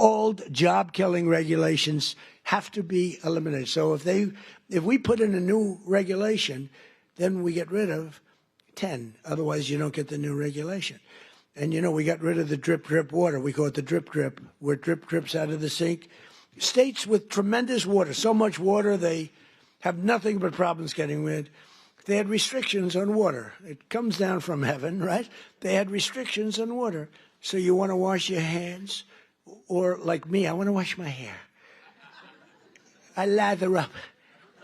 old job-killing regulations have to be eliminated. So if we put in a new regulation, then we get rid of 10. Otherwise, you don't get the new regulation. And, you know, we got rid of the drip, drip water. We call it the drip, drip, where drip drips out of the sink. States with tremendous water, so much water, they have nothing but problems getting rid. They had restrictions on water. It comes down from heaven, right? They had restrictions on water. So you want to wash your hands, or like me, I want to wash my hair. I lather up.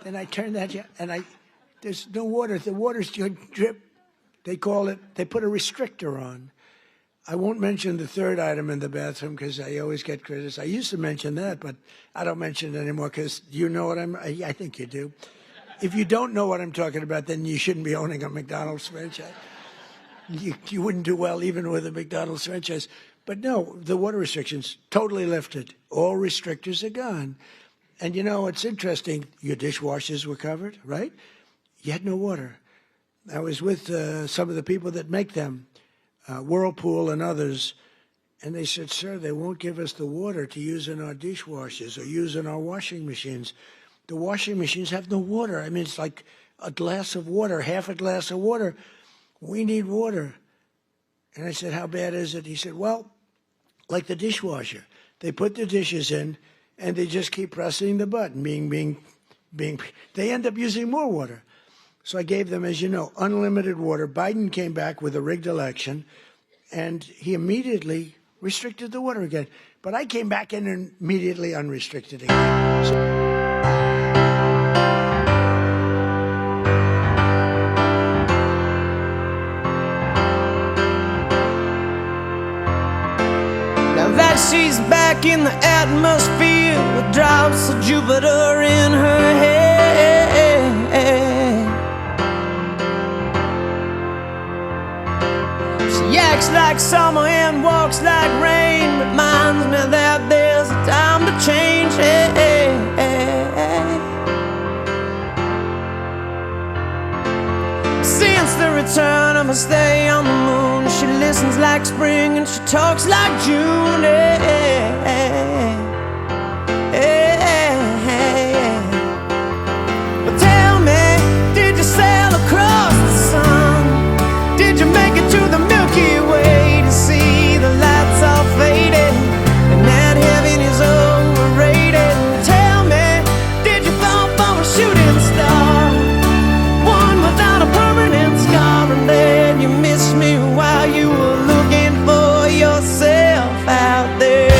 Then I turn that, and there's no water. The water's drip. They call it, they put a restrictor on. I won't mention the third item in the bathroom because I always get criticized. I used to mention that, but I don't mention it anymore because you know what I think you do. If you don't know what I'm talking about, then you shouldn't be owning a McDonald's franchise. You wouldn't do well even with a McDonald's franchise. But no, the water restrictions totally lifted. All restrictors are gone. And you know, it's interesting. Your dishwashers were covered, right? You had no water. I was with some of the people that make them, Whirlpool and others, and they said, sir, they won't give us the water to use in our dishwashers or use in our washing machines. The washing machines have no water. I mean, it's like a glass of water, half a glass of water. We need water. And I said, how bad is it? He said, well, like the dishwasher. They put the dishes in, and they just keep pressing the button, they end up using more water. So I gave them, as you know, unlimited water. Biden came back with a rigged election, and he immediately restricted the water again. But I came back in and immediately unrestricted again. Now that she's back in the atmosphere with drops of Jupiter in her head, she acts like summer and walks like rain, reminds me that there's a time to change. Since the return of her stay on the moon, she listens like spring and she talks like June. But tell me, did you sail across the sun? Did you make it to the Milky Way to see the lights all faded and that heaven is overrated? Tell me, did you fall for a shooting star, one without a permanent scar, and then you missed me while you were looking for yourself out there?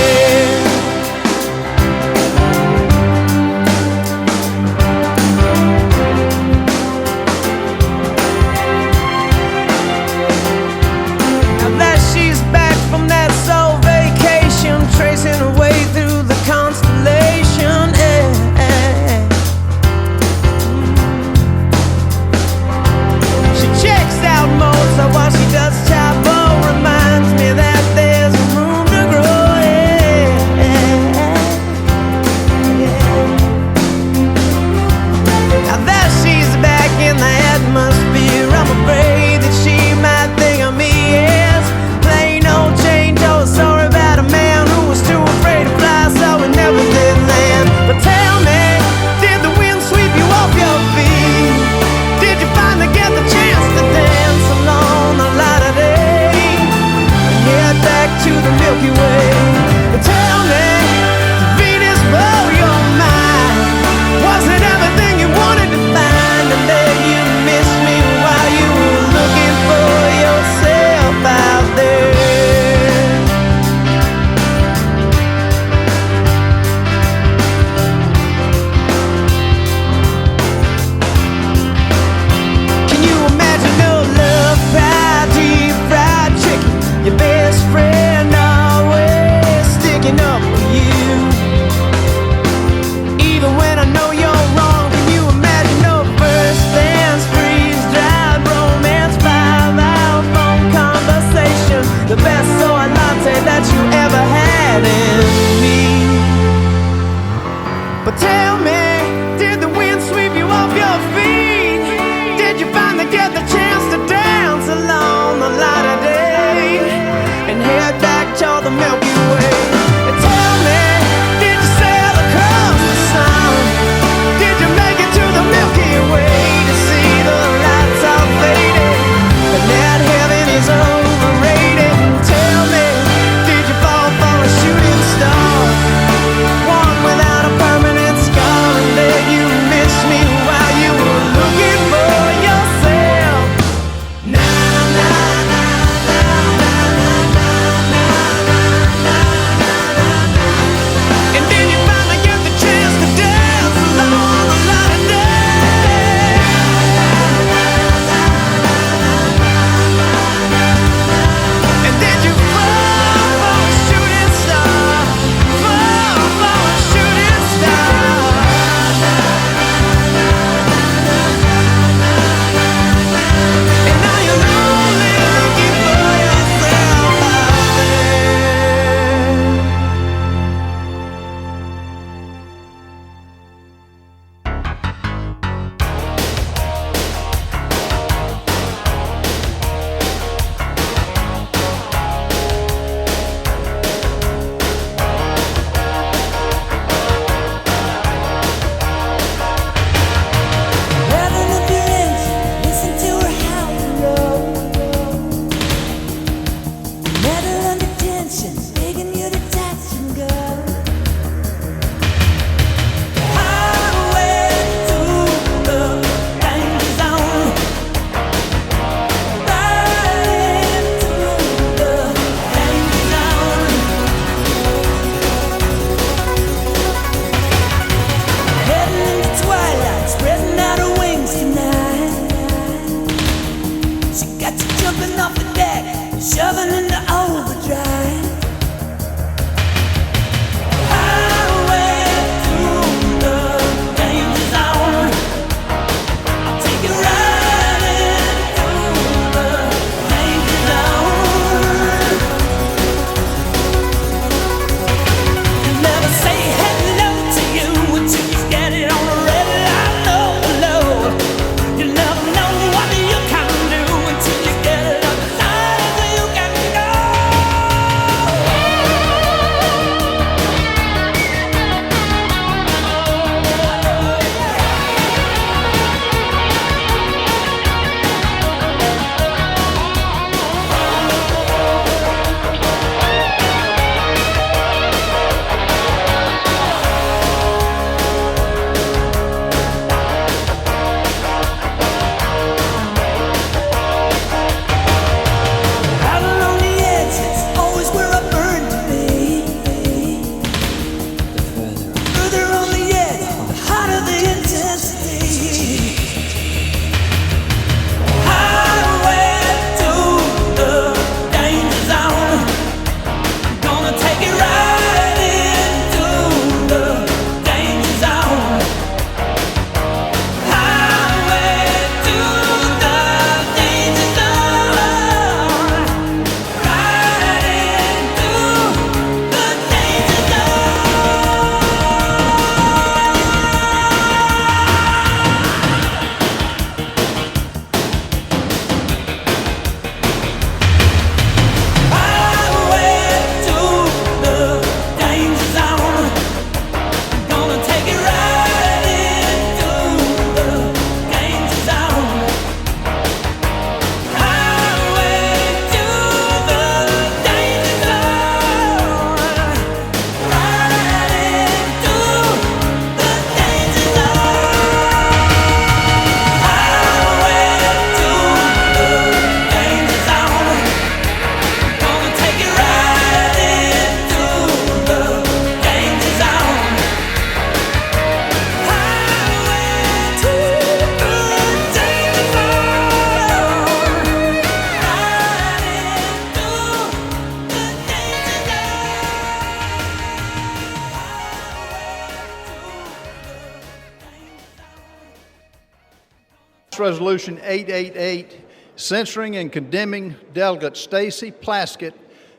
Resolution 888, censoring and condemning Delegate Stacy Plaskett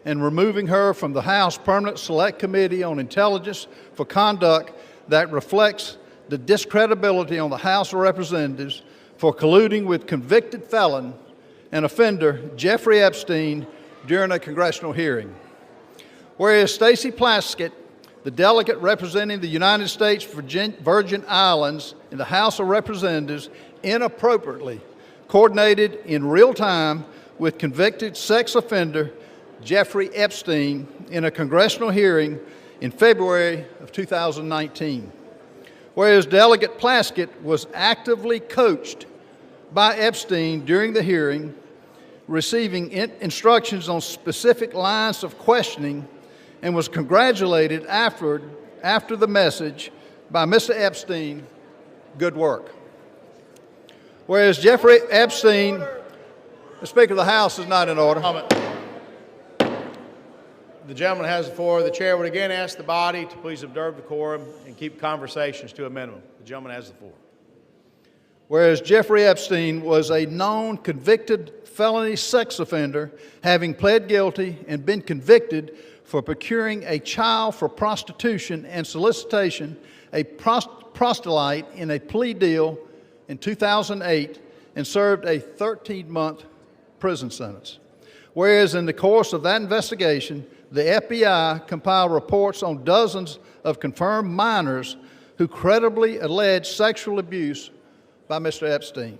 and removing her from the House Permanent Select Committee on Intelligence for conduct that reflects the discredibility on the House of Representatives for colluding with convicted felon and offender Jeffrey Epstein during a congressional hearing. Whereas Stacy Plaskett, the delegate representing the United States Virgin Islands in the House of Representatives, inappropriately coordinated in real time with convicted sex offender Jeffrey Epstein in a congressional hearing in February of 2019. Whereas Delegate Plaskett was actively coached by Epstein during the hearing, receiving instructions on specific lines of questioning, and was congratulated after the message by Mr. Epstein, "Good work." Whereas Jeffrey Epstein, the Speaker of the House is not in order. The gentleman has the floor. The chair would again ask the body to please observe decorum and keep conversations to a minimum. The gentleman has the floor. Whereas Jeffrey Epstein was a known convicted felony sex offender, having pled guilty and been convicted for procuring a child for prostitution and solicitation, a proselyte in a plea deal in 2008, and served a 13-month prison sentence. Whereas in the course of that investigation, the FBI compiled reports on dozens of confirmed minors who credibly alleged sexual abuse by Mr. Epstein.